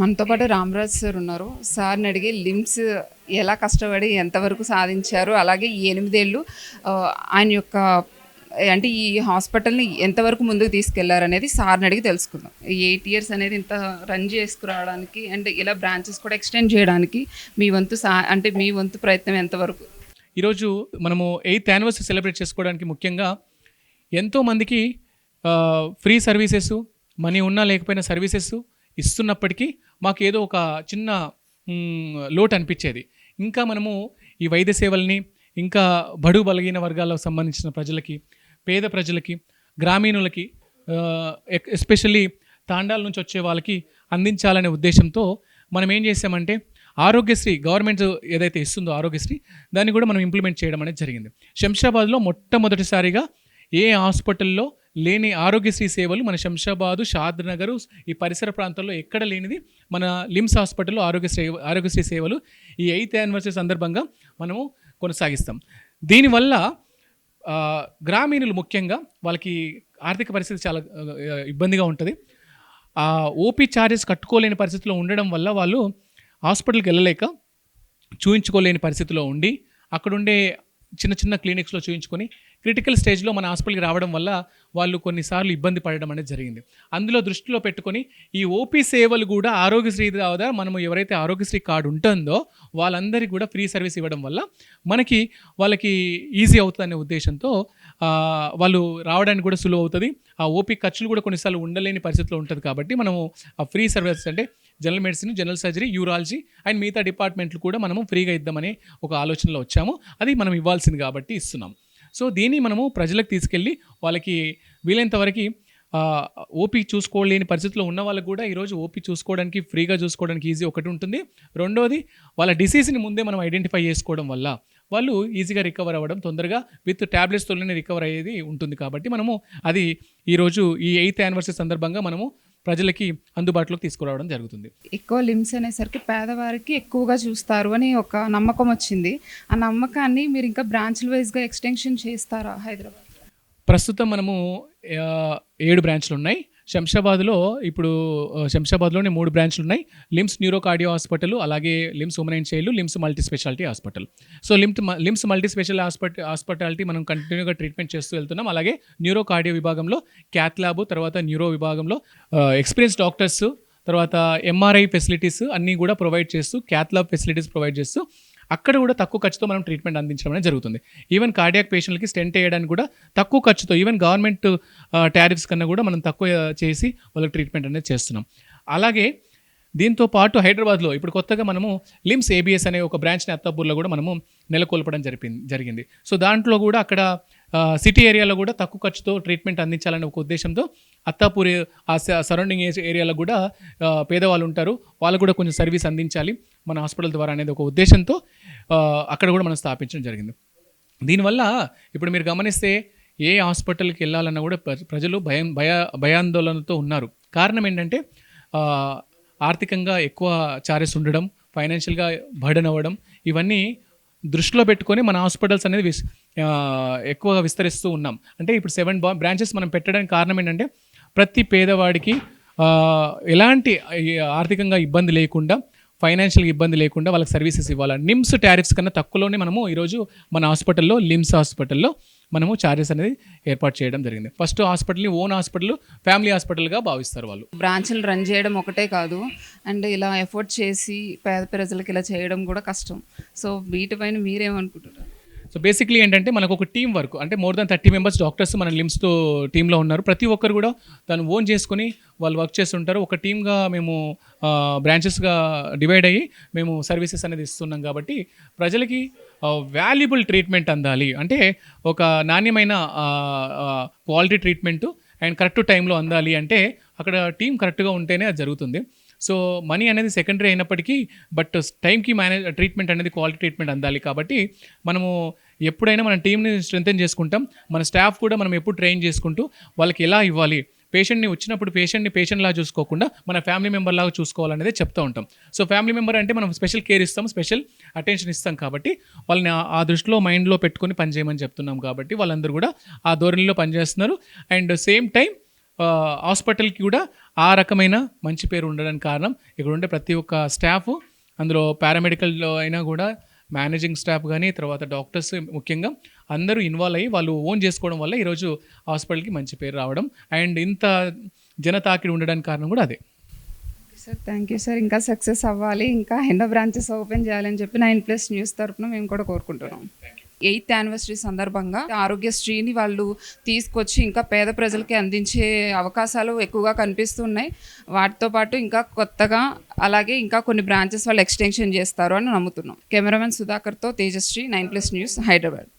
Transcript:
మనతో పాటు రామరాజ్ సార్ ఉన్నారు. సార్ని అడిగి లిమ్స్ ఎలా కష్టపడి ఎంతవరకు సాధించారు, అలాగే ఈ 8 ఏళ్ళు ఆయన యొక్క అంటే ఈ హాస్పిటల్ని ఎంతవరకు ముందుకు తీసుకెళ్లారనేది సార్ని అడిగి తెలుసుకుందాం. ఈ 8 ఇయర్స్ అనేది ఇంత రన్ చేసుకురావడానికి అండ్ ఇలా బ్రాంచెస్ కూడా ఎక్స్టెండ్ చేయడానికి మీ వంతు అంటే మీ వంతు ప్రయత్నం ఎంతవరకు? ఈరోజు మనము 8th యానివర్సరీ సెలబ్రేట్ చేసుకోవడానికి ముఖ్యంగా ఎంతోమందికి ఫ్రీ సర్వీసెస్, మనీ ఉన్నా లేకపోయినా సర్వీసెస్ ఇస్తున్నప్పటికీ మాకు ఏదో ఒక చిన్న లోటు అనిపించేది. ఇంకా మనము ఈ వైద్య సేవల్ని ఇంకా బడుగు బలహీన వర్గాలకు సంబంధించిన ప్రజలకి, పేద ప్రజలకి, గ్రామీణులకి, ఎస్పెషల్లీ తాండాల నుంచి వచ్చే వాళ్ళకి అందించాలనే ఉద్దేశంతో మనం ఏం చేసామంటే ఆరోగ్యశ్రీ గవర్నమెంట్ ఏదైతే ఇస్తుందో ఆరోగ్యశ్రీ దాన్ని కూడా మనం ఇంప్లిమెంట్ చేయడం అనేది జరిగింది. శంషాబాద్లో మొట్టమొదటిసారిగా ఏ హాస్పిటల్లో లేని ఆరోగ్యశ్రీ సేవలు మన శంషాబాదు, షాద్నగర్ ఈ పరిసర ప్రాంతాల్లో ఎక్కడ లేనిది మన లిమ్స్ హాస్పిటల్లో ఆరోగ్యశ్రీ సేవలు ఈ 8th యానివర్సరీ సందర్భంగా మనము కొనసాగిస్తాం. దీనివల్ల గ్రామీణులు ముఖ్యంగా వాళ్ళకి ఆర్థిక పరిస్థితి చాలా ఇబ్బందిగా ఉంటుంది. ఓపీ ఛార్జెస్ కట్టుకోలేని పరిస్థితిలో ఉండడం వల్ల వాళ్ళు హాస్పిటల్కి వెళ్ళలేక చూయించుకోలేని పరిస్థితిలో ఉండి అక్కడుండే చిన్న చిన్న క్లినిక్స్లో చూయించుకొని క్రిటికల్ స్టేజ్లో మన హాస్పిటల్కి రావడం వల్ల వాళ్ళు కొన్నిసార్లు ఇబ్బంది పడడం అనేది జరిగింది. అందులో దృష్టిలో పెట్టుకొని ఈ ఓపీ సేవలు కూడా ఆరోగ్యశ్రీ ద్వారా మనము ఎవరైతే ఆరోగ్యశ్రీ కార్డు ఉంటుందో వాళ్ళందరికీ కూడా ఫ్రీ సర్వీస్ ఇవ్వడం వల్ల వాళ్ళకి ఈజీ అవుతుందనే ఉద్దేశంతో వాళ్ళు రావడానికి కూడా సులువు అవుతుంది. ఆ ఓపీ ఖర్చులు కూడా కొన్నిసార్లు ఉండలేని పరిస్థితిలో ఉంటుంది కాబట్టి మనము ఆ ఫ్రీ సర్వీసెస్ అంటే general medicine, general surgery, urology and మిగతా డిపార్ట్మెంట్లు కూడా మనము ఫ్రీగా ఇద్దామని ఒక ఆలోచనలో వచ్చాము. అది మనం ఇవ్వాల్సింది కాబట్టి ఇస్తున్నాం. సో దీన్ని మనము ప్రజలకు తీసుకెళ్ళి వాళ్ళకి వీలైనంత వరకు ఓపీ చూసుకోలేని పరిస్థితిలో ఉన్న వాళ్ళకు కూడా ఈరోజు ఓపీ చూసుకోవడానికి ఫ్రీగా చూసుకోవడానికి ఈజీ ఒకటి ఉంటుంది. రెండోది వాళ్ళ డిసీజ్ని ముందే మనం ఐడెంటిఫై చేసుకోవడం వల్ల వాళ్ళు ఈజీగా రికవర్ అవ్వడం, తొందరగా విత్ ట్యాబ్లెట్స్తోనే రికవర్ అయ్యేది ఉంటుంది. కాబట్టి మనము అది ఈరోజు ఈ 8th యానివర్సరీ సందర్భంగా మనము ప్రజలకి అందుబాటులోకి తీసుకురావడం జరుగుతుంది. ఎక్కువ లిమ్స్ అనేసరికి పేదవారికి ఎక్కువగా చూస్తారు అని ఒక నమ్మకం వచ్చింది. ఆ నమ్మకాన్ని మీరు ఇంకా బ్రాంచ్ల వైజ్గా ఎక్స్టెన్షన్ చేస్తారా హైదరాబాద్? ప్రస్తుతం మనము 7 బ్రాంచ్లు ఉన్నాయి. శంషాబాద్లోనే 3 బ్రాంచ్లు ఉన్నాయి. లిమ్స్ న్యూరో కార్డియో హాస్పిటల్, అలాగే LIMS women and child, LIMS multi speciality hospital. So LIMS multi special hospitality మనం కంటిన్యూగా ట్రీట్మెంట్ చేస్తూ వెళ్తున్నాం. అలాగే న్యూరో కార్డియో విభాగంలో క్యాత్ ల్యాబ్, తర్వాత న్యూరో విభాగంలో ఎక్స్పీరియన్స్ డాక్టర్స్, తర్వాత ఎంఆర్ఐ ఫెసిలిటీస్ అన్నీ కూడా ప్రొవైడ్ చేస్తూ, క్యాత్ ల్యాబ్ ఫెసిలిటీస్ ప్రొవైడ్ చేస్తూ అక్కడ కూడా తక్కువ ఖర్చుతో మనం ట్రీట్మెంట్ అందించడం అనేది జరుగుతుంది. ఈవెన్ కార్డియాక్ పేషెంట్లకి స్టెంట్ వేయడానికి కూడా తక్కువ ఖర్చుతో, ఈవెన్ గవర్నమెంట్ టారిఫ్స్ కన్నా కూడా మనం తక్కువ చేసి వాళ్ళకి ట్రీట్మెంట్ అనేది చేస్తున్నాం. అలాగే దీంతో పాటు హైదరాబాద్లో ఇప్పుడు కొత్తగా మనము లిమ్స్ ఏబిఎస్ అనే ఒక బ్రాంచ్ని అత్తాపూర్లో కూడా మనము నెలకొల్పడం జరిగింది. సో దాంట్లో కూడా అక్కడ సిటీ ఏరియాలో కూడా తక్కువ ఖర్చుతో ట్రీట్మెంట్ అందించాలనే ఒక ఉద్దేశంతో అత్తాపూర్ ఆ సరౌండింగ్ ఏరియాలో కూడా పేదవాళ్ళు ఉంటారు, వాళ్ళు కూడా కొంచెం సర్వీస్ అందించాలి మన హాస్పిటల్ ద్వారా అనేది ఒక ఉద్దేశంతో అక్కడ కూడా మనం స్థాపించడం జరిగింది. దీనివల్ల ఇప్పుడు మీరు గమనిస్తే ఏ హాస్పిటల్కి వెళ్ళాలన్నా కూడా ప్రజలు భయాందోళనతో ఉన్నారు. కారణం ఏంటంటే ఆర్థికంగా ఎక్కువ చార్జెస్ ఉండడం, ఫైనాన్షియల్గా బర్డెన్ అవ్వడం, ఇవన్నీ దృష్టిలో పెట్టుకొని మన హాస్పిటల్స్ అనేది ఎక్కువగా విస్తరిస్తూ ఉన్నాం. అంటే ఇప్పుడు 7 బ్రాంచెస్ మనం పెట్టడానికి కారణం ఏంటంటే ప్రతి పేదవాడికి ఎలాంటి ఆర్థికంగా ఇబ్బంది లేకుండా, ఫైనాన్షియల్గా ఇబ్బంది లేకుండా వాళ్ళకి సర్వీసెస్ ఇవ్వాలి. నిమ్స్ టారిఫ్స్ కన్నా తక్కువలోనే మనము ఈరోజు మన హాస్పిటల్లో, లిమ్స్ హాస్పిటల్లో మనము ఛార్జెస్ అనేది ఏర్పాటు చేయడం జరిగింది. ఫస్ట్ హాస్పిటల్ని ఓన్ హాస్పిటల్, ఫ్యామిలీ హాస్పిటల్గా భావిస్తారు వాళ్ళు. బ్రాంచ్లు రన్ చేయడం ఒకటే కాదు, అండ్ ఇలా ఎఫర్ట్ చేసి పేద ప్రజలకు ఇలా చేయడం కూడా కష్టం. సో వీటిపైన మీరేమనుకుంటున్నారు? సో బేసిక్లీ ఏంటంటే మనకు ఒక టీం వర్క్, అంటే మోర్ దాన్ 30 మెంబర్స్ డాక్టర్స్ మన లిమ్స్తో టీంలో ఉన్నారు. ప్రతి ఒక్కరు కూడా దాన్ని ఓన్ చేసుకుని వాళ్ళు వర్క్ చేస్తుంటారు. ఒక టీమ్గా మేము బ్రాంచెస్గా డివైడ్ అయ్యి మేము సర్వీసెస్ అనేది ఇస్తున్నాం. కాబట్టి ప్రజలకి వాల్యుబుల్ ట్రీట్మెంట్ అందాలి అంటే ఒక నాణ్యమైన క్వాలిటీ ట్రీట్మెంటు అండ్ కరెక్ట్ టైంలో అందాలి అంటే అక్కడ టీం కరెక్ట్గా ఉంటేనే అది జరుగుతుంది. సో మనీ అనేది సెకండరీ అయినప్పటికీ బట్ టైంకి ట్రీట్మెంట్ అనేది క్వాలిటీ ట్రీట్మెంట్ అందాలి. కాబట్టి మనము ఎప్పుడైనా మన టీంని స్ట్రెంథెన్ చేసుకుంటాం. మన స్టాఫ్ కూడా మనం ఎప్పుడు ట్రైన్ చేసుకుంటూ వాళ్ళకి ఎలా ఇవ్వాలి, పేషెంట్ని వచ్చినప్పుడు పేషెంట్లా చూసుకోకుండా మన ఫ్యామిలీ మెంబర్ లాగా చూసుకోవాలనేది చెప్తూ ఉంటాం. సో ఫ్యామిలీ మెంబర్ అంటే మనం స్పెషల్ కేర్ ఇస్తాం, స్పెషల్ అటెన్షన్ ఇస్తాం. కాబట్టి వాళ్ళని ఆ దృష్టిలో మైండ్లో పెట్టుకొని పనిచేయమని చెప్తున్నాం. కాబట్టి వాళ్ళందరూ కూడా ఆ ధోరణిలో పనిచేస్తున్నారు. అండ్ సేమ్ టైం హాస్పిటల్కి కూడా ఆ రకమైన మంచి పేరు ఉండడానికి కారణం ఇక్కడ ఉండే ప్రతి ఒక్క స్టాఫ్, అందులో పారామెడికల్లో అయినా కూడా మేనేజింగ్ స్టాఫ్ కానీ, తర్వాత డాక్టర్స్ ముఖ్యంగా అందరూ ఇన్వాల్వ్ అయ్యి వాళ్ళు ఓన్ చేసుకోవడం వల్ల ఈరోజు హాస్పిటల్కి మంచి పేరు రావడం అండ్ ఇంత జనతాకిడి ఉండడానికి కారణం కూడా అదే. Sir thank you sir. ఇంకా సక్సెస్ అవ్వాలి, ఇంకా ఎన్నో బ్రాంచెస్ ఓపెన్ చేయాలని చెప్పి 9+ న్యూస్ తరపున మేము కూడా కోరుకుంటున్నాం. 8th యానివర్సరీ సందర్భంగా ఆరోగ్యశ్రీని వాళ్ళు తీసుకొచ్చి ఇంకా పేద ప్రజలకి అందించే అవకాశాలు ఎక్కువగా కనిపిస్తున్నాయి. వాటితో పాటు ఇంకా కొత్తగా అలాగే ఇంకా కొన్ని బ్రాంచెస్ వాళ్ళు ఎక్స్టెన్షన్ చేస్తారు అని నమ్ముతున్నాం. కెమెరామెన్ సుధాకర్తో తేజశ్రీ, 9+ న్యూస్, హైదరాబాద్.